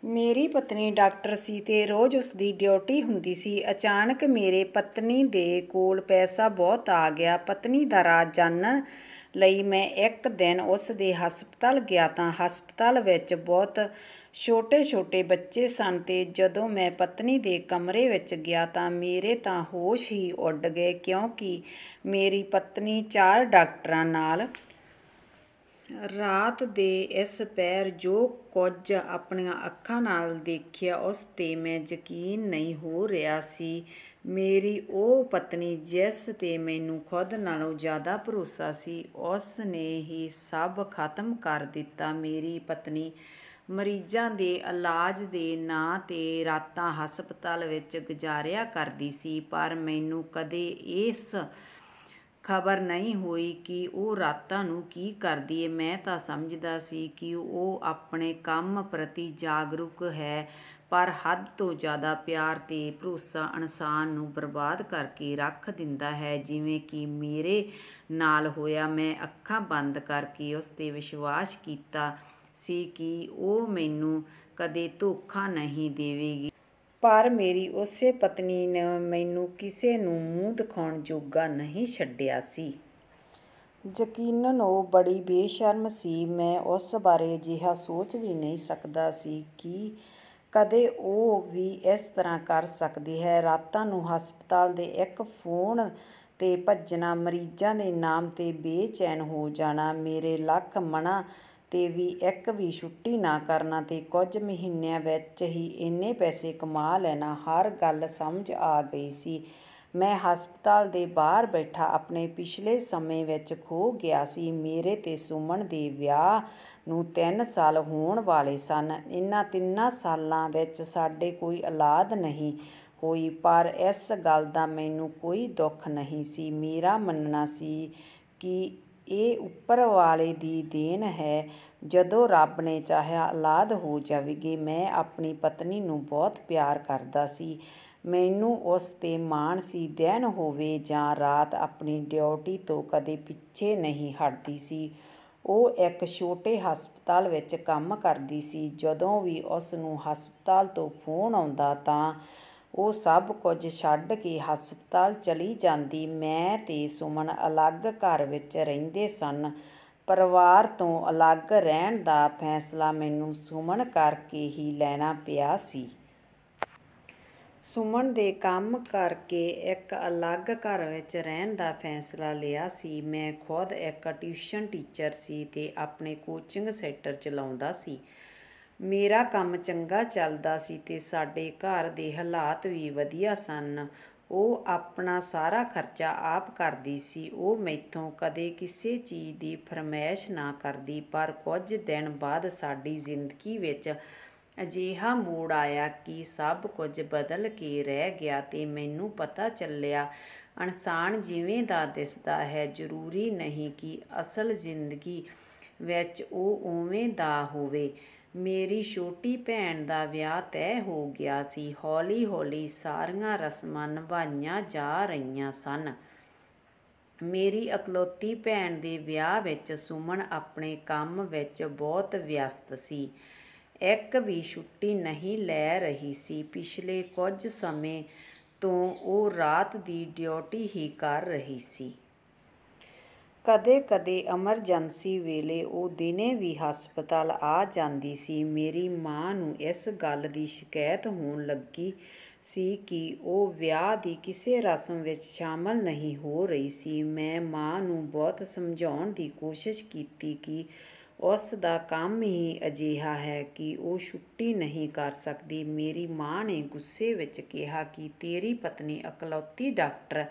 ਮੇਰੀ ਪਤਨੀ ਡਾਕਟਰ ਸੀ ਤੇ ਰੋਜ਼ ਉਸਦੀ ਡਿਊਟੀ ਹੁੰਦੀ ਸੀ। ਅਚਾਨਕ ਮੇਰੇ ਪਤਨੀ ਦੇ ਕੋਲ ਪੈਸਾ ਬਹੁਤ ਆ ਗਿਆ। ਪਤਨੀ ਦਾ ਰਾਜ਼ ਜਾਣਨ ਲਈ ਮੈਂ ਇੱਕ ਦਿਨ ਉਸ ਦੇ ਹਸਪਤਾਲ ਗਿਆ ਤਾਂ ਹਸਪਤਾਲ ਵਿੱਚ ਬਹੁਤ ਛੋਟੇ-ਛੋਟੇ ਬੱਚੇ ਸਨ ਤੇ ਜਦੋਂ ਮੈਂ ਪਤਨੀ ਦੇ ਕਮਰੇ ਵਿੱਚ ਗਿਆ ਤਾਂ ਮੇਰੇ ਤਾਂ ਹੋਸ਼ ਹੀ ਉੱਡ ਗਏ, ਕਿਉਂਕਿ ਮੇਰੀ ਪਤਨੀ 4 ਡਾਕਟਰਾਂ ਨਾਲ ਰਾਤ ਦੇ ਇਸ ਪਹਿਰ ਜੋ ਕੁਝ ਆਪਣੀਆਂ ਅੱਖਾਂ ਨਾਲ ਦੇਖਿਆ, ਉਸ 'ਤੇ ਮੈਂ ਯਕੀਨ ਨਹੀਂ ਹੋ ਰਿਹਾ ਸੀ। ਮੇਰੀ ਉਹ ਪਤਨੀ, ਜਿਸ 'ਤੇ ਮੈਨੂੰ ਖੁਦ ਨਾਲੋਂ ਜ਼ਿਆਦਾ ਭਰੋਸਾ ਸੀ, ਉਸ ਨੇ ਹੀ ਸਭ ਖ਼ਤਮ ਕਰ ਦਿੱਤਾ। ਮੇਰੀ ਪਤਨੀ ਮਰੀਜ਼ਾਂ ਦੇ ਇਲਾਜ ਦੇ ਨਾਂ 'ਤੇ ਰਾਤਾਂ ਹਸਪਤਾਲ ਵਿੱਚ ਗੁਜ਼ਾਰਿਆ ਕਰਦੀ ਸੀ, ਪਰ ਮੈਨੂੰ ਕਦੇ ਇਸ ਖ਼ਬਰ ਨਹੀਂ ਹੋਈ ਕਿ ਉਹ ਰਾਤਾਂ ਨੂੰ ਕੀ ਕਰਦੀ ਏ। ਮੈਂ ਤਾਂ ਸਮਝਦਾ ਸੀ ਕਿ ਉਹ ਆਪਣੇ ਕੰਮ ਪ੍ਰਤੀ ਜਾਗਰੂਕ ਹੈ, ਪਰ ਹੱਦ ਤੋਂ ਜ਼ਿਆਦਾ ਪਿਆਰ ਤੇ ਭਰੋਸਾ ਇਨਸਾਨ ਨੂੰ ਬਰਬਾਦ ਕਰਕੇ ਰੱਖ ਦਿੰਦਾ ਹੈ, ਜਿਵੇਂ ਕਿ ਮੇਰੇ ਨਾਲ ਹੋਇਆ। ਮੈਂ ਅੱਖਾਂ ਬੰਦ ਕਰਕੇ ਉਸ 'ਤੇ ਵਿਸ਼ਵਾਸ ਕੀਤਾ ਸੀ ਕਿ ਉਹ ਮੈਨੂੰ ਕਦੇ ਧੋਖਾ ਨਹੀਂ ਦੇਵੇਗੀ। ਪਰ ਮੇਰੀ ਉਸੇ ਪਤਨੀ ਨੇ ਮੈਨੂੰ ਕਿਸੇ ਨੂੰ ਮੂੰਹ ਦਿਖਾਉਣ ਜੋਗਾ ਨਹੀਂ ਛੱਡਿਆ ਸੀ। ਯਕੀਨਨ ਉਹ ਬੜੀ ਬੇਸ਼ਰਮ ਸੀ। ਮੈਂ ਉਸ ਬਾਰੇ ਅਜਿਹਾ ਸੋਚ ਵੀ ਨਹੀਂ ਸਕਦਾ ਸੀ ਕਿ ਕਦੇ ਉਹ ਵੀ ਇਸ ਤਰ੍ਹਾਂ ਕਰ ਸਕਦੀ ਹੈ। ਰਾਤਾਂ ਨੂੰ ਹਸਪਤਾਲ ਦੇ ਇੱਕ ਫ਼ੋਨ 'ਤੇ ਭੱਜਣਾ, ਮਰੀਜ਼ਾਂ ਦੇ ਨਾਮ 'ਤੇ ਬੇਚੈਨ ਹੋ ਜਾਣਾ, ਮੇਰੇ ਲੱਖ ਮਨ੍ਹਾਂ 'ਤੇ ਵੀ ਇੱਕ ਵੀ ਛੁੱਟੀ ਨਾ ਕਰਨਾ ਤੇ ਕੁਝ ਮਹੀਨਿਆਂ ਵਿੱਚ ਹੀ ਇੰਨੇ ਪੈਸੇ ਕਮਾ ਲੈਣਾ, ਹਰ ਗੱਲ ਸਮਝ ਆ ਗਈ ਸੀ। ਮੈਂ ਹਸਪਤਾਲ ਦੇ ਬਾਹਰ ਬੈਠਾ ਆਪਣੇ ਪਿਛਲੇ ਸਮੇਂ ਵਿੱਚ ਖੋ ਗਿਆ ਸੀ। ਮੇਰੇ ਤੇ ਸੁਮਨ ਦੇ ਵਿਆਹ ਨੂੰ 3 ਸਾਲ ਹੋਣ ਵਾਲੇ ਸਨ। ਇਹਨਾਂ 3 ਸਾਲਾਂ ਵਿੱਚ ਸਾਡੇ ਕੋਈ ਔਲਾਦ ਨਹੀਂ ਹੋਈ, ਪਰ ਇਸ ਗੱਲ ਦਾ ਮੈਨੂੰ ਕੋਈ ਦੁੱਖ ਨਹੀਂ ਸੀ। ਮੇਰਾ ਮੰਨਣਾ ਸੀ ਕਿ ਇਹ ਉੱਪਰ ਵਾਲੇ ਦੀ ਦੇਣ ਹੈ। ਜਦੋਂ ਰੱਬ ਨੇ ਚਾਹਿਆ ਔਲਾਦ ਹੋ ਜਾਵੇਗੀ। ਮੈਂ ਆਪਣੀ ਪਤਨੀ ਨੂੰ ਬਹੁਤ ਪਿਆਰ ਕਰਦਾ ਸੀ। ਮੈਨੂੰ ਉਸ 'ਤੇ ਮਾਣ ਸੀ। ਦਿਨ ਹੋਵੇ ਜਾਂ ਰਾਤ, ਆਪਣੀ ਡਿਊਟੀ ਤੋਂ ਕਦੇ ਪਿੱਛੇ ਨਹੀਂ ਹਟਦੀ ਸੀ। ਉਹ ਇੱਕ ਛੋਟੇ ਹਸਪਤਾਲ ਵਿੱਚ ਕੰਮ ਕਰਦੀ ਸੀ। ਜਦੋਂ ਵੀ ਉਸ ਨੂੰ ਹਸਪਤਾਲ ਤੋਂ ਫ਼ੋਨ ਆਉਂਦਾ ਤਾਂ ਉਹ ਸਭ ਕੁਝ ਛੱਡ ਕੇ ਹਸਪਤਾਲ ਚਲੀ ਜਾਂਦੀ। ਮੈਂ ਤੇ ਸੁਮਨ ਅਲੱਗ ਘਰ ਵਿੱਚ ਰਹਿੰਦੇ ਸਨ। ਪਰਿਵਾਰ ਤੋਂ ਅਲੱਗ ਰਹਿਣ ਦਾ ਫ਼ੈਸਲਾ ਮੈਨੂੰ ਸੁਮਨ ਕਰਕੇ ਹੀ ਲੈਣਾ ਪਿਆ ਸੀ। ਸੁਮਨ ਦੇ ਕੰਮ ਕਰਕੇ ਇੱਕ ਅਲੱਗ ਘਰ ਵਿੱਚ ਰਹਿਣ ਦਾ ਫ਼ੈਸਲਾ ਲਿਆ ਸੀ। ਮੈਂ ਖੁਦ ਇੱਕ ਟਿਊਸ਼ਨ ਟੀਚਰ ਸੀ ਤੇ ਆਪਣੇ ਕੋਚਿੰਗ ਸੈਂਟਰ ਚਲਾਉਂਦਾ ਸੀ। ਮੇਰਾ ਕੰਮ ਚੰਗਾ ਚੱਲਦਾ ਸੀ ਤੇ ਸਾਡੇ ਘਰ ਦੇ ਹਾਲਾਤ ਵੀ ਵਧੀਆ ਸਨ। ਉਹ ਆਪਣਾ ਸਾਰਾ ਖਰਚਾ ਆਪ ਕਰਦੀ ਸੀ। ਉਹ ਮੈਥੋਂ ਕਦੇ ਕਿਸੇ ਚੀਜ਼ ਦੀ ਫਰਮਾਇਸ਼ ਨਾ ਕਰਦੀ। ਪਰ ਕੁਝ ਦਿਨ ਬਾਅਦ ਸਾਡੀ ਜ਼ਿੰਦਗੀ ਵਿੱਚ ਅਜਿਹਾ ਮੋੜ ਆਇਆ ਕਿ ਸਭ ਕੁਝ ਬਦਲ ਕੇ ਰਹਿ ਗਿਆ ਤੇ ਮੈਨੂੰ ਪਤਾ ਚੱਲਿਆ, ਇਨਸਾਨ ਜਿਵੇਂ ਦਾ ਦਿਸਦਾ ਹੈ, ਜ਼ਰੂਰੀ ਨਹੀਂ ਕਿ ਅਸਲ ਜ਼ਿੰਦਗੀ ਵਿੱਚ ਉਹ ਉਵੇਂ ਦਾ ਹੋਵੇ। ਮੇਰੀ ਛੋਟੀ ਭੈਣ ਦਾ ਵਿਆਹ ਤੈਅ ਹੋ ਗਿਆ ਸੀ। ਹੌਲੀ-ਹੌਲੀ ਸਾਰੀਆਂ ਰਸਮਾਂ ਨਿਭਾਈਆਂ ਜਾ ਰਹੀਆਂ ਸਨ। ਮੇਰੀ ਇਕਲੌਤੀ ਭੈਣ ਦੇ ਵਿਆਹ ਵਿੱਚ ਸੁਮਨ ਆਪਣੇ ਕੰਮ ਵਿੱਚ ਬਹੁਤ ਵਿਅਸਤ ਸੀ। ਇੱਕ ਵੀ ਛੁੱਟੀ ਨਹੀਂ ਲੈ ਰਹੀ ਸੀ। ਪਿਛਲੇ ਕੁਝ ਸਮੇਂ ਤੋਂ ਉਹ ਰਾਤ ਦੀ ਡਿਊਟੀ ਹੀ ਕਰ ਰਹੀ ਸੀ। ਕਦੇ-ਕਦੇ ਐਮਰਜੈਂਸੀ ਵੇਲੇ ਉਹ ਦਿਨੇ ਵੀ ਹਸਪਤਾਲ ਆ ਜਾਂਦੀ ਸੀ। ਮੇਰੀ ਮਾਂ ਨੂੰ ਇਸ ਗੱਲ ਦੀ ਸ਼ਿਕਾਇਤ ਹੋਣ ਲੱਗੀ ਸੀ ਕਿ ਉਹ ਵਿਆਹ ਦੀ ਕਿਸੇ ਰਸਮ ਵਿੱਚ ਸ਼ਾਮਲ ਨਹੀਂ ਹੋ ਰਹੀ ਸੀ। ਮੈਂ ਮਾਂ ਨੂੰ ਬਹੁਤ ਸਮਝਾਉਣ ਦੀ ਕੋਸ਼ਿਸ਼ ਕੀਤੀ ਕਿ ਉਸ ਦਾ ਕੰਮ ਹੀ ਅਜਿਹਾ ਹੈ ਕਿ ਉਹ ਛੁੱਟੀ ਨਹੀਂ ਕਰ ਸਕਦੀ। ਮੇਰੀ ਮਾਂ ਨੇ ਗੁੱਸੇ ਵਿੱਚ ਕਿਹਾ ਕਿ ਤੇਰੀ ਪਤਨੀ ਇਕਲੌਤੀ ਡਾਕਟਰ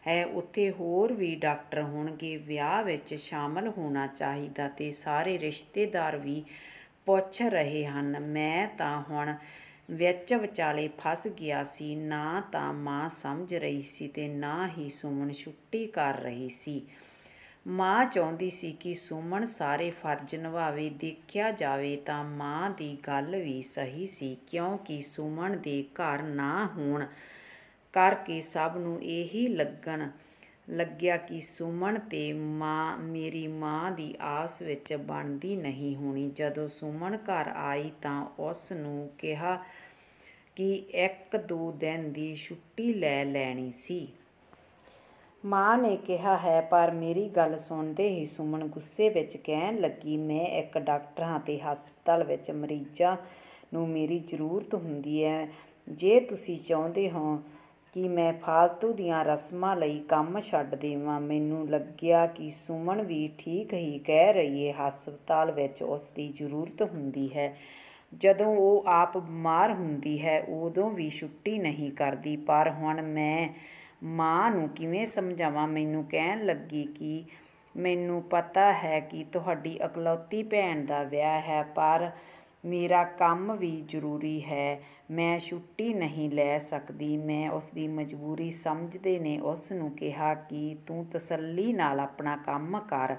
ਹੈ, ਉੱਥੇ ਹੋਰ ਵੀ ਡਾਕਟਰ ਹੋਣਗੇ। ਵਿਆਹ ਵਿੱਚ ਸ਼ਾਮਲ ਹੋਣਾ ਚਾਹੀਦਾ ਤੇ ਸਾਰੇ ਰਿਸ਼ਤੇਦਾਰ ਵੀ ਪੁੱਛ ਰਹੇ ਹਨ। ਮੈਂ ਤਾਂ ਹੁਣ ਵਿੱਚ ਵਿਚਾਲੇ ਫਸ ਗਿਆ ਸੀ। ਨਾ ਤਾਂ ਮਾਂ ਸਮਝ ਰਹੀ ਸੀ ਤੇ ਨਾ ਹੀ ਸੁਮਨ ਛੁੱਟੀ ਕਰ ਰਹੀ ਸੀ। ਮਾਂ ਚਾਹੁੰਦੀ ਸੀ ਕਿ ਸੁਮਨ ਸਾਰੇ ਫਰਜ਼ ਨਿਭਾਵੇ। ਦੇਖਿਆ ਜਾਵੇ ਤਾਂ ਮਾਂ ਦੀ ਗੱਲ ਵੀ ਸਹੀ ਸੀ, ਕਿਉਂਕਿ ਸੁਮਨ ਦੇ ਘਰ ਨਾ ਹੋਣ ਕਰਕੇ ਸਭ ਨੂੰ ਇਹੀ ਲੱਗਣ ਲੱਗਿਆ ਕਿ ਸੁਮਨ ਤੇ ਮੇਰੀ ਮਾਂ ਦੀ ਆਸ ਵਿੱਚ ਬਣਦੀ ਨਹੀਂ ਹੋਣੀ। ਜਦੋਂ ਸੁਮਨ ਘਰ ਆਈ ਤਾਂ ਉਸ ਨੂੰ ਕਿਹਾ ਕਿ 1-2 ਦਿਨ ਦੀ ਛੁੱਟੀ ਲੈ ਲੈਣੀ ਸੀ। ਮਾਂ ਨੇ ਕਿਹਾ ਹੈ, ਪਰ ਮੇਰੀ ਗੱਲ ਸੁਣਦੇ ਹੀ ਸੁਮਨ ਗੁੱਸੇ ਵਿੱਚ ਕਹਿਣ ਲੱਗੀ, ਮੈਂ ਇੱਕ ਡਾਕਟਰ ਹਾਂ ਤੇ ਹਸਪਤਾਲ ਵਿੱਚ ਮਰੀਜ਼ਾਂ ਨੂੰ ਮੇਰੀ ਜ਼ਰੂਰਤ ਹੁੰਦੀ ਹੈ। ਜੇ ਤੁਸੀਂ ਚਾਹੁੰਦੇ ਹੋ ਕਿ ਮੈਂ ਫਾਲਤੂ ਦੀਆਂ ਰਸਮਾਂ ਲਈ ਕੰਮ ਛੱਡ ਦੇਵਾਂ। ਮੈਨੂੰ ਲੱਗਿਆ ਕਿ ਸੁਮਨ ਵੀ ਠੀਕ ਹੀ ਕਹਿ ਰਹੀ ਹੈ। ਹਸਪਤਾਲ ਵਿੱਚ ਉਸ ਦੀ ਜ਼ਰੂਰਤ ਹੁੰਦੀ ਹੈ। ਜਦੋਂ ਉਹ ਆਪ ਬਿਮਾਰ ਹੁੰਦੀ ਹੈ ਉਦੋਂ ਵੀ ਛੁੱਟੀ ਨਹੀਂ ਕਰਦੀ। ਪਰ ਹੁਣ ਮੈਂ ਮਾਂ ਨੂੰ ਕਿਵੇਂ ਸਮਝਾਵਾਂ। ਮੈਨੂੰ ਕਹਿਣ ਲੱਗੀ ਕਿ ਮੈਨੂੰ ਪਤਾ ਹੈ ਕਿ ਤੁਹਾਡੀ ਇਕਲੌਤੀ ਭੈਣ ਦਾ ਵਿਆਹ ਹੈ, ਪਰ ਮੇਰਾ ਕੰਮ ਵੀ ਜ਼ਰੂਰੀ ਹੈ। ਮੈਂ ਛੁੱਟੀ ਨਹੀਂ ਲੈ ਸਕਦੀ। ਮੈਂ ਉਸਦੀ ਮਜਬੂਰੀ ਸਮਝਦੇ ਨੇ ਉਸ ਨੂੰ ਕਿਹਾ ਕਿ ਤੂੰ ਤਸੱਲੀ ਨਾਲ ਆਪਣਾ ਕੰਮ ਕਰ,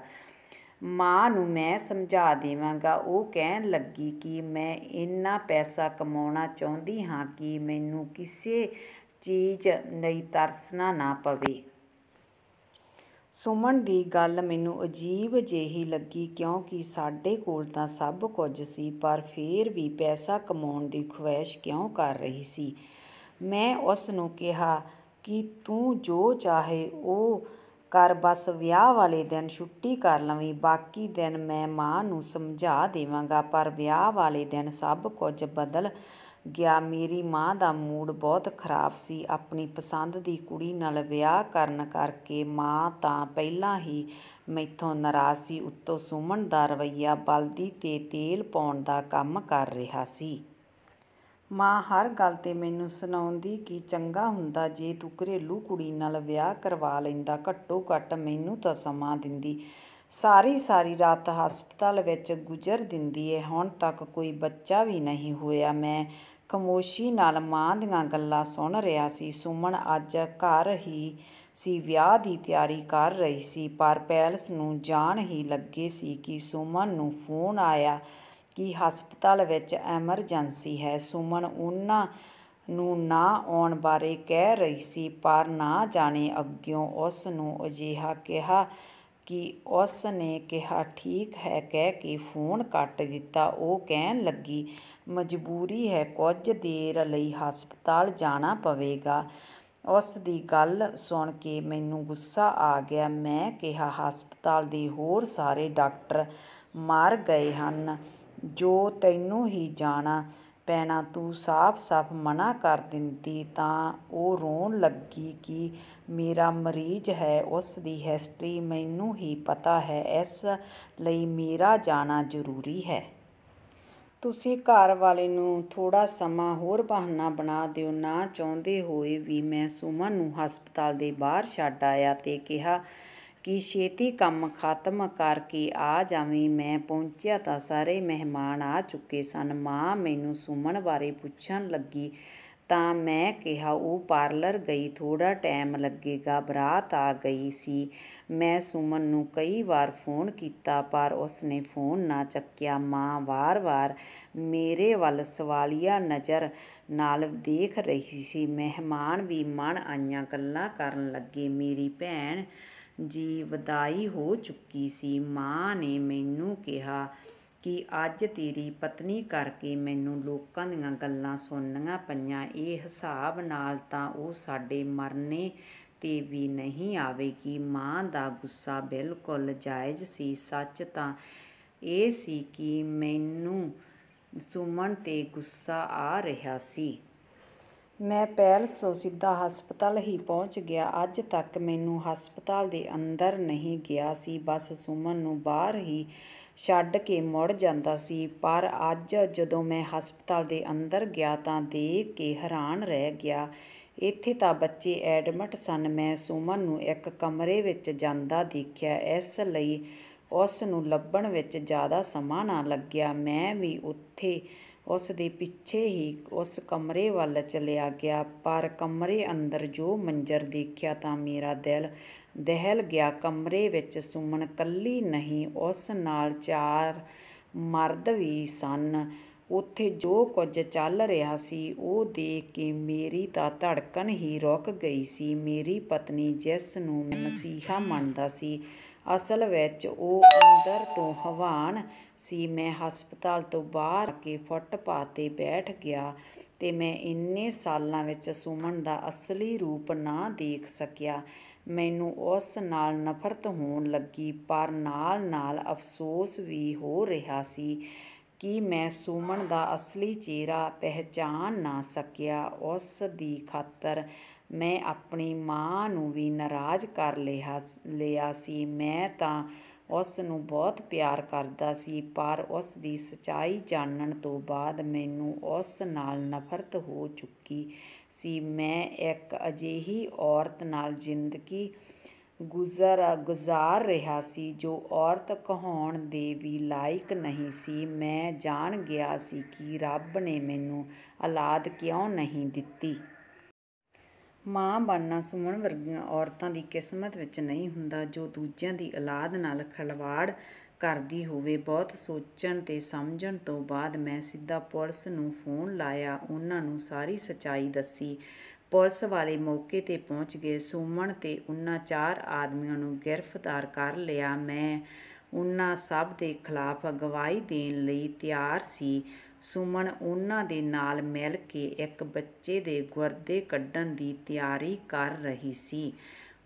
ਮਾਂ ਨੂੰ ਮੈਂ ਸਮਝਾ ਦੇਵਾਂਗਾ। ਉਹ ਕਹਿਣ ਲੱਗੀ ਕਿ ਮੈਂ ਇੰਨਾ ਪੈਸਾ ਕਮਾਉਣਾ ਚਾਹੁੰਦੀ ਹਾਂ ਕਿ ਮੈਨੂੰ ਕਿਸੇ ਚੀਜ਼ ਲਈ ਤਰਸਣਾ ਨਾ ਪਵੇ। ਸੁਮਨ ਦੀ ਗੱਲ ਮੈਨੂੰ ਅਜੀਬ ਜਿਹੀ ਲੱਗੀ, ਕਿਉਂਕਿ ਸਾਡੇ ਕੋਲ ਤਾਂ ਸਭ ਕੁਝ ਸੀ, ਪਰ ਫਿਰ ਵੀ ਪੈਸਾ ਕਮਾਉਣ ਦੀ ਖੁਆਇਸ਼ ਕਿਉਂ ਕਰ ਰਹੀ ਸੀ। ਮੈਂ ਉਸ ਨੂੰ ਕਿਹਾ ਕਿ ਤੂੰ ਜੋ ਚਾਹੇ ਉਹ ਕਰ, ਬਸ ਵਿਆਹ ਵਾਲੇ ਦਿਨ ਛੁੱਟੀ ਕਰ ਲਵੀਂ, ਬਾਕੀ ਦਿਨ ਮੈਂ ਮਾਂ ਨੂੰ ਸਮਝਾ ਦੇਵਾਂਗਾ। ਪਰ ਵਿਆਹ ਵਾਲੇ ਦਿਨ ਸਭ ਕੁਝ ਬਦਲ ਗਿਆ। ਮੇਰੀ ਮਾਂ ਦਾ ਮੂਡ ਬਹੁਤ ਖਰਾਬ ਸੀ। ਆਪਣੀ ਪਸੰਦ ਦੀ ਕੁੜੀ ਨਾਲ ਵਿਆਹ ਕਰਨ ਕਰਕੇ ਮਾਂ ਤਾਂ ਪਹਿਲਾਂ ਹੀ ਮੈਥੋਂ ਨਾਰਾਜ਼ ਸੀ, ਉੱਤੋਂ ਸੁਮਨ ਦਾ ਰਵੱਈਆ ਬਲਦੀ ਤੇ ਤੇਲ ਪਾਉਣ ਦਾ ਕੰਮ ਕਰ ਰਿਹਾ ਸੀ। ਮਾਂ ਹਰ ਗੱਲ 'ਤੇ ਮੈਨੂੰ ਸੁਣਾਉਂਦੀ ਕਿ ਚੰਗਾ ਹੁੰਦਾ ਜੇ ਤੂੰ ਘਰੇਲੂ ਕੁੜੀ ਨਾਲ ਵਿਆਹ ਕਰਵਾ ਲੈਂਦਾ, ਘੱਟੋ ਘੱਟ ਮੈਨੂੰ ਤਾਂ ਸਮਾਂ ਦਿੰਦੀ। ਸਾਰੀ ਰਾਤ ਹਸਪਤਾਲ ਵਿੱਚ ਗੁਜ਼ਰ ਦਿੰਦੀ ਏ। ਹੁਣ ਤੱਕ ਕੋਈ ਬੱਚਾ ਵੀ ਨਹੀਂ ਹੋਇਆ। ਮੈਂ ਖਾਮੋਸ਼ੀ ਨਾਲ ਮਾਂ ਦੀਆਂ ਗੱਲਾਂ ਸੁਣ ਰਿਹਾ ਸੀ। ਸੁਮਨ ਅੱਜ ਘਰ ਹੀ ਸੀ, ਵਿਆਹ ਦੀ ਤਿਆਰੀ ਕਰ ਰਹੀ ਸੀ, ਪਰ ਪੈਲਸ ਨੂੰ ਜਾਣ ਹੀ ਲੱਗੇ ਸੀ ਕਿ ਸੁਮਨ ਨੂੰ ਫੋਨ ਆਇਆ ਕਿ ਹਸਪਤਾਲ ਵਿੱਚ ਐਮਰਜੈਂਸੀ ਹੈ। ਸੁਮਨ ਉਹਨਾਂ ਨੂੰ ਨਾ ਆਉਣ ਬਾਰੇ ਕਹਿ ਰਹੀ ਸੀ, ਪਰ ਨਾ ਜਾਣੇ ਅੱਗਿਓਂ ਉਸ ਨੂੰ ਅਜਿਹਾ ਕਿਹਾ ਕਿ ਉਸ ਨੇ ਕਿਹਾ ਠੀਕ ਹੈ ਕਹਿ ਕੇ ਫੋਨ ਕੱਟ ਦਿੱਤਾ। ਉਹ ਕਹਿਣ ਲੱਗੀ, ਮਜਬੂਰੀ ਹੈ, ਕੁਝ ਦੇਰ ਲਈ ਹਸਪਤਾਲ ਜਾਣਾ ਪਵੇਗਾ। ਉਸ ਦੀ ਗੱਲ ਸੁਣ ਕੇ ਮੈਨੂੰ ਗੁੱਸਾ ਆ ਗਿਆ। ਮੈਂ ਕਿਹਾ, ਹਸਪਤਾਲ ਦੇ ਹੋਰ ਸਾਰੇ ਡਾਕਟਰ ਮਰ ਗਏ ਹਨ, ਜੋ ਤੈਨੂੰ ਹੀ ਜਾਣਾ ਪੈਣਾ। ਤੂੰ ਸਾਫ਼ ਮਨਾ ਕਰ ਦਿੰਦੀ ਤਾਂ ਉਹ ਰੋਣ ਲੱਗੀ ਕਿ ਮੇਰਾ ਮਰੀਜ਼ ਹੈ, ਉਸ ਦੀ ਹਿਸਟਰੀ ਮੈਨੂੰ ਹੀ ਪਤਾ ਹੈ, ਇਸ ਲਈ ਮੇਰਾ ਜਾਣਾ ਜ਼ਰੂਰੀ ਹੈ। ਤੁਸੀਂ ਘਰ ਵਾਲੇ ਨੂੰ ਥੋੜ੍ਹਾ ਸਮਾਂ ਹੋਰ ਬਹਾਨਾ ਬਣਾ ਦਿਓ। ਨਾ ਚਾਹੁੰਦੇ ਹੋਏ ਵੀ ਮੈਂ ਸੁਮਨ ਨੂੰ ਹਸਪਤਾਲ ਦੇ ਬਾਹਰ ਛੱਡ ਆਇਆ ਤੇ ਕਿਹਾ ਕਿ ਛੇਤੀ ਕੰਮ ਖ਼ਤਮ ਕਰਕੇ ਆ ਜਾਵੀਂ। ਮੈਂ ਪਹੁੰਚਿਆ ਤਾਂ ਸਾਰੇ ਮਹਿਮਾਨ ਆ ਚੁੱਕੇ ਸਨ। ਮਾਂ ਮੈਨੂੰ ਸੁਮਨ ਬਾਰੇ ਪੁੱਛਣ ਲੱਗੀ ਤਾਂ ਮੈਂ ਕਿਹਾ ਉਹ ਪਾਰਲਰ ਗਈ, ਥੋੜ੍ਹਾ ਟਾਈਮ ਲੱਗੇਗਾ, ਬਰਾਤ ਆ ਗਈ ਸੀ। ਮੈਂ ਸੁਮਨ ਨੂੰ ਕਈ ਵਾਰ ਫੋਨ ਕੀਤਾ ਪਰ ਉਸਨੇ ਫੋਨ ਨਾ ਚੱਕਿਆ। ਮਾਂ ਵਾਰ-ਵਾਰ ਮੇਰੇ ਵੱਲ ਸਵਾਲੀਆ ਨਜ਼ਰ ਨਾਲ ਦੇਖ ਰਹੀ ਸੀ। ਮਹਿਮਾਨ ਵੀ ਮਨ ਆਈਆਂ ਗੱਲਾਂ ਕਰਨ ਲੱਗੇ। ਮੇਰੀ ਭੈਣ ਦੀ ਵਿਦਾਈ ਹੋ ਚੁੱਕੀ ਸੀ। ਮਾਂ ਨੇ ਮੈਨੂੰ ਕਿਹਾ ਕਿ ਅੱਜ ਤੇਰੀ ਪਤਨੀ ਕਰਕੇ ਮੈਨੂੰ ਲੋਕਾਂ ਦੀਆਂ ਗੱਲਾਂ ਸੁਣਨੀਆਂ ਪਈਆਂ। ਇਹ ਹਿਸਾਬ ਨਾਲ ਤਾਂ ਉਹ ਸਾਡੇ ਮਰਨੇ 'ਤੇ ਵੀ ਨਹੀਂ ਆਵੇਗੀ। ਮਾਂ ਦਾ ਗੁੱਸਾ ਬਿਲਕੁਲ ਜਾਇਜ਼ ਸੀ। ਸੱਚ ਤਾਂ ਇਹ ਸੀ ਕਿ ਮੈਨੂੰ ਸੁਮਨ 'ਤੇ ਗੁੱਸਾ ਆ ਰਿਹਾ ਸੀ। ਮੈਂ ਪੈਲਸ ਤੋਂ ਸਿੱਧਾ ਹਸਪਤਾਲ ਹੀ ਪਹੁੰਚ ਗਿਆ। ਅੱਜ ਤੱਕ ਮੈਨੂੰ ਹਸਪਤਾਲ ਦੇ ਅੰਦਰ ਨਹੀਂ ਗਿਆ ਸੀ, ਬਸ ਸੁਮਨ ਨੂੰ ਬਾਹਰ ਹੀ ਛੱਡ ਕੇ ਮੁੜ ਜਾਂਦਾ ਸੀ। ਪਰ ਅੱਜ ਜਦੋਂ ਮੈਂ ਹਸਪਤਾਲ ਦੇ ਅੰਦਰ ਗਿਆ ਤਾਂ ਦੇਖ ਕੇ ਹੈਰਾਨ ਰਹਿ ਗਿਆ। ਇੱਥੇ ਤਾਂ ਬੱਚੇ ਐਡਮਿਟ ਸਨ। ਮੈਂ ਸੁਮਨ ਨੂੰ ਇੱਕ ਕਮਰੇ ਵਿੱਚ ਜਾਂਦਾ ਦੇਖਿਆ, ਇਸ ਲਈ ਉਸ ਨੂੰ ਲੱਭਣ ਵਿੱਚ ਜ਼ਿਆਦਾ ਸਮਾਂ ਨਾ ਲੱਗਿਆ। ਮੈਂ ਵੀ ਉੱਥੇ ਉਸ ਦੇ ਪਿੱਛੇ ਹੀ ਉਸ ਕਮਰੇ ਵੱਲ ਚਲਿਆ ਗਿਆ, ਪਰ ਕਮਰੇ ਅੰਦਰ ਜੋ ਮੰਜ਼ਰ ਦੇਖਿਆ ਤਾਂ ਮੇਰਾ ਦਿਲ ਦਹਿਲ ਗਿਆ। ਕਮਰੇ ਵਿੱਚ ਸੁਮਨ ਇਕੱਲੀ ਨਹੀਂ, ਉਸ ਨਾਲ 4 ਮਰਦ ਵੀ ਸਨ। ਉੱਥੇ ਜੋ ਕੁਝ ਚੱਲ ਰਿਹਾ ਸੀ ਉਹ ਦੇਖ ਕੇ ਮੇਰੀ ਤਾਂ ਧੜਕਣ ਹੀ ਰੁਕ ਗਈ ਸੀ। ਮੇਰੀ ਪਤਨੀ, ਜਿਸ ਨੂੰ ਮੈਂ ਮਸੀਹਾ ਮੰਨਦਾ ਸੀ, ਅਸਲ ਵਿੱਚ ਉਹ ਅੰਦਰ ਤੋਂ ਹੈਵਾਨ ਸੀ। ਮੈਂ ਹਸਪਤਾਲ ਤੋਂ ਬਾਹਰ ਆ ਕੇ ਫੁੱਟਪਾਥ 'ਤੇ ਬੈਠ ਗਿਆ ਤੇ ਮੈਂ ਇੰਨੇ ਸਾਲਾਂ ਵਿੱਚ ਸੁਮਨ ਦਾ ਅਸਲੀ ਰੂਪ ਨਾ ਦੇਖ ਸਕਿਆ। ਮੈਨੂੰ ਉਸ ਨਾਲ ਨਫ਼ਰਤ ਹੋਣ ਲੱਗੀ, ਪਰ ਨਾਲ-ਨਾਲ ਅਫ਼ਸੋਸ ਵੀ ਹੋ ਰਿਹਾ ਸੀ ਕਿ ਮੈਂ ਸੁਮਨ ਦਾ ਅਸਲੀ ਚਿਹਰਾ ਪਹਿਚਾਣ ਨਾ ਸਕਿਆ। ਉਸ ਦੀ ਖਾਤਰ ਮੈਂ ਆਪਣੀ ਮਾਂ ਨੂੰ ਵੀ ਨਾਰਾਜ਼ ਕਰ ਲਿਆ ਸੀ। ਮੈਂ ਤਾਂ ਉਸ ਨੂੰ ਬਹੁਤ ਪਿਆਰ ਕਰਦਾ ਸੀ, ਪਰ ਉਸ ਦੀ ਸੱਚਾਈ ਜਾਣਨ ਤੋਂ ਬਾਅਦ ਮੈਨੂੰ ਉਸ ਨਾਲ ਨਫ਼ਰਤ ਹੋ ਚੁੱਕੀ ਸੀ। ਮੈਂ ਇੱਕ ਅਜਿਹੀ ਔਰਤ ਨਾਲ ਜ਼ਿੰਦਗੀ ਗੁਜ਼ਾਰ ਰਿਹਾ ਸੀ ਜੋ ਔਰਤ ਕਹਾਉਣ ਦੇ ਵੀ ਲਾਇਕ ਨਹੀਂ ਸੀ। ਮੈਂ ਜਾਣ ਗਿਆ ਸੀ ਕਿ ਰੱਬ ਨੇ ਮੈਨੂੰ ਔਲਾਦ ਕਿਉਂ ਨਹੀਂ ਦਿੱਤੀ। ਮਾਂ ਬਣਨਾ ਸੁਮਨ ਵਰਗੀਆਂ ਔਰਤਾਂ ਦੀ ਕਿਸਮਤ ਵਿੱਚ ਨਹੀਂ ਹੁੰਦਾ, ਜੋ ਦੂਜਿਆਂ ਦੀ ਔਲਾਦ ਨਾਲ ਖਿਲਵਾੜ ਕਰਦੀ ਹੋਵੇ। ਬਹੁਤ ਸੋਚਣ ਤੇ ਸਮਝਣ ਤੋਂ ਬਾਅਦ ਮੈਂ ਸਿੱਧਾ ਪੁਲਿਸ ਨੂੰ ਫੋਨ ਲਾਇਆ, ਉਹਨਾਂ ਨੂੰ ਸਾਰੀ ਸੱਚਾਈ ਦੱਸੀ। ਪੁਲਿਸ ਵਾਲੇ ਮੌਕੇ 'ਤੇ ਪਹੁੰਚ ਗਏ। ਸੁਮਨ ਤੇ ਉਹਨਾਂ 4 ਆਦਮੀਆਂ ਨੂੰ ਗ੍ਰਿਫਤਾਰ ਕਰ ਲਿਆ। ਮੈਂ ਉਹਨਾਂ ਸਭ ਦੇ ਖਿਲਾਫ ਗਵਾਹੀ ਦੇਣ ਲਈ ਤਿਆਰ ਸੀ। ਸੁਮਨ ਉਹਨਾਂ ਦੇ ਨਾਲ ਮਿਲ ਕੇ ਇੱਕ ਬੱਚੇ ਦੇ ਗੁਰਦੇ ਕੱਢਣ ਦੀ ਤਿਆਰੀ ਕਰ ਰਹੀ ਸੀ।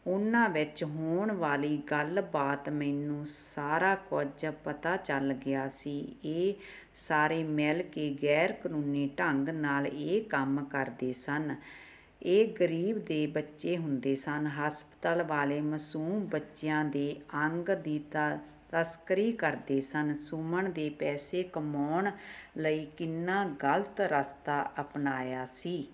ਉਹਨਾਂ ਵਿੱਚ ਹੋਣ ਵਾਲੀ ਗੱਲਬਾਤ ਮੈਨੂੰ ਸਾਰਾ ਕੁਝ ਪਤਾ ਚੱਲ ਗਿਆ ਸੀ। ਇਹ ਸਾਰੇ ਮਿਲ ਕੇ ਗੈਰ ਕਾਨੂੰਨੀ ਢੰਗ ਨਾਲ ਇਹ ਕੰਮ ਕਰਦੇ ਸਨ। ਇਹ ਗਰੀਬ ਦੇ ਬੱਚੇ ਹੁੰਦੇ ਸਨ। ਹਸਪਤਾਲ ਵਾਲੇ ਮਾਸੂਮ ਬੱਚਿਆਂ ਦੇ ਅੰਗ ਦੀ ਤਸਕਰੀ ਕਰਦੇ ਸਨ। ਸੁਮਨ ਦੇ ਪੈਸੇ ਕਮਾਉਣ ਲਈ ਕਿੰਨਾ ਗਲਤ ਰਸਤਾ ਅਪਣਾਇਆ ਸੀ।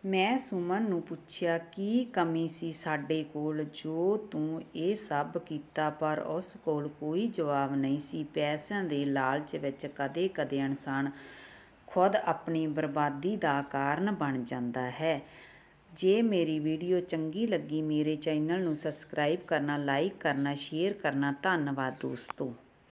ਮੈਂ ਸੁਮਨ ਨੂੰ ਪੁੱਛਿਆ, ਕੀ ਕਮੀ ਸੀ ਸਾਡੇ ਕੋਲ ਜੋ ਤੂੰ ਇਹ ਸਭ ਕੀਤਾ, ਪਰ ਉਸ ਕੋਲ ਕੋਈ ਜਵਾਬ ਨਹੀਂ ਸੀ। ਪੈਸਿਆਂ ਦੇ ਲਾਲਚ ਵਿੱਚ ਕਦੇ-ਕਦੇ ਇਨਸਾਨ ਖੁਦ ਆਪਣੀ ਬਰਬਾਦੀ ਦਾ ਕਾਰਨ ਬਣ ਜਾਂਦਾ ਹੈ। ਜੇ ਮੇਰੀ ਵੀਡੀਓ ਚੰਗੀ ਲੱਗੀ, ਮੇਰੇ ਚੈਨਲ ਨੂੰ ਸਬਸਕ੍ਰਾਈਬ ਕਰਨਾ, ਲਾਈਕ ਕਰਨਾ, ਸ਼ੇਅਰ ਕਰਨਾ। ਧੰਨਵਾਦ ਦੋਸਤੋ।